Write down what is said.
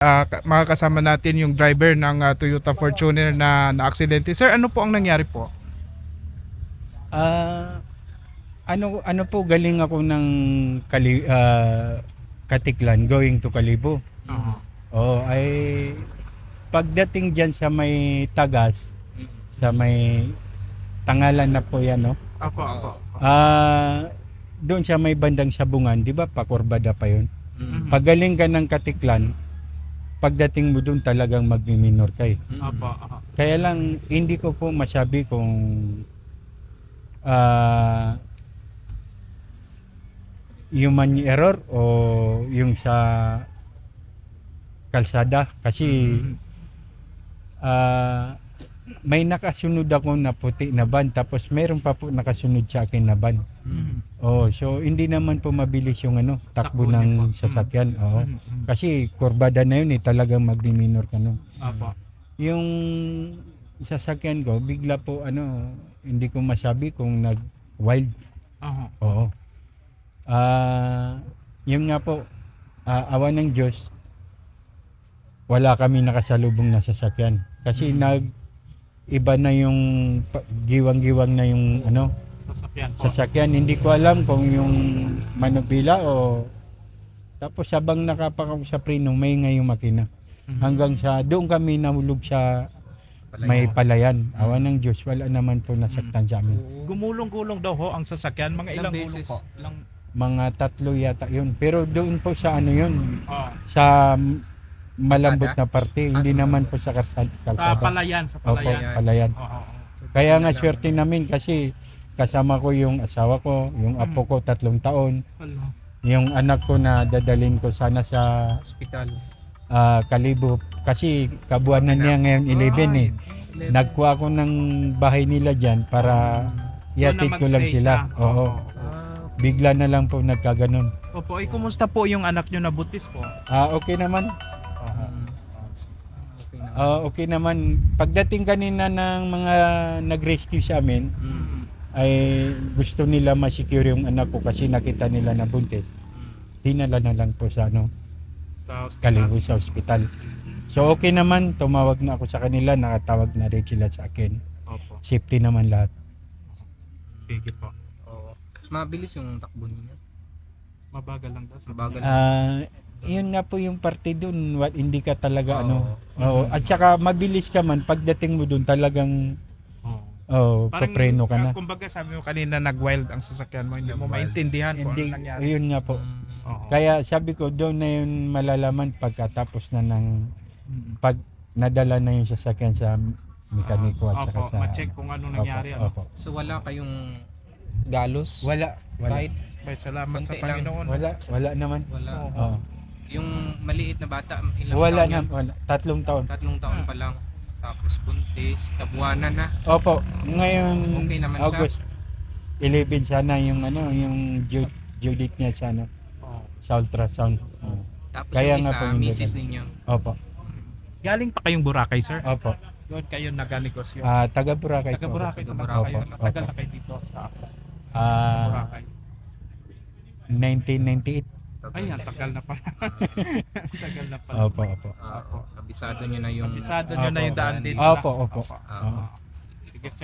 Makakasama natin yung driver ng Toyota Fortuner na naaksidente. Sir, ano po ang nangyari po? Ano po, galing ako ng Katiklan going to Kalibo. Oo, ay pagdating diyan sa may Tagas, sa may Tangalan na po yan, no? Apo. Doon sa may bandang Sabungan, di ba? Pakurbada pa yun. Pagaling ka ng Katiklan, pagdating mo doon talagang magmi-minor ka eh. Apo. Kaya lang hindi ko po masabi kung human error o yung sa kalsada kasi may nakasunod ako na puti na van tapos meron pa po nakasunod sa akin na van. Oh, so hindi naman po mabilis yung takbo ng sasakyan. Oo. Kasi kurbada na yun talagang magdi-minor ka nun. Apo. Yung sasakyan ko bigla po hindi ko masabi kung nag-wild. Oo. Yun nga po, awa ng Diyos, wala kami nakasalubong na sasakyan. Kasi iba na yung giwang-giwang na yung sasakyan. Hindi ko alam kung yung manubila o tapos habang nakapakaw sa preno, may ngayong makina. Hanggang sa doon kami nahulog sa may palayan. Awa ng Diyos, wala naman po nasaktan sa amin. Gumulong-gulong daw ho ang sasakyan. Mga ilang gulong po? Mga 3 yata yun. Pero doon po sa yun, sa malambot na parte, hindi naman po sa kalsada. Sa palayan. Opo, palayan. Kaya nga swerte namin kasi kasama ko yung asawa ko, yung apo ko 3 taon, yung anak ko na dadalhin ko sana sa Hospital. Kalibo kasi kabuanan niya ngayon 11 eh. Nagkuha ko ng bahay nila dyan para iatid ko lang sila. Oo. Bigla na lang po nagkaganon. Opo, kumusta po yung anak nyo na butis po? Okay naman. Okay naman. Pagdating kanina ng mga nag-rescue sa amin, ay gusto nila ma-secure yung anak ko kasi nakita nila na buntis. Dinala na lang po sa Kalibo sa ospital. So okay naman, tumawag na ako sa kanila, nakatawag na rin sila sa akin. Opo. Safety naman lahat. Sige po. Mabilis yung takbo niya. Mabagal lang daw. Mabagal. Yun nga po yung parte dun, hindi ka talaga at saka mabilis ka man, pagdating mo dun talagang papreno ka na. Kumbaga sabi mo kanina nag-wild ang sasakyan mo, hindi mo maintindihan kung ano nangyari. Yun nga po. Kaya sabi ko doon na yun malalaman pagkatapos na ng pag nadala na yung sasakyan sa mekaniko at saka sa ma-check kung ano nangyari. Opo. So wala kayong galos? Wala. Kahit Salamat sa konti lang. Panginoon. Wala naman. Wala. Yung maliit na bata, ilang Wala taon na, yan? 3 taon. 3 taon pa lang. Tapos buntis, tabuanan na. Opo, ngayon Okay naman siya. August 11 sana yung yung due date niya sa sa ultrasound. Tapos Kaya yung nga po isa, yung misis ganun. ninyo. Opo. Galing pa kayong Boracay, sir? Opo. Doon kayo nag-negosyo. Taga Boracay Taga po. Boracay Taga talaga kayo. Opo, Matagal opo. na kayo dito sa Boracay. 1998. Ay, ang tagal na pala. Ang tagal na pala. Opo. Kabisado nyo na yung... Kabisado nyo na yung daan dito. Opo. Sige, sir.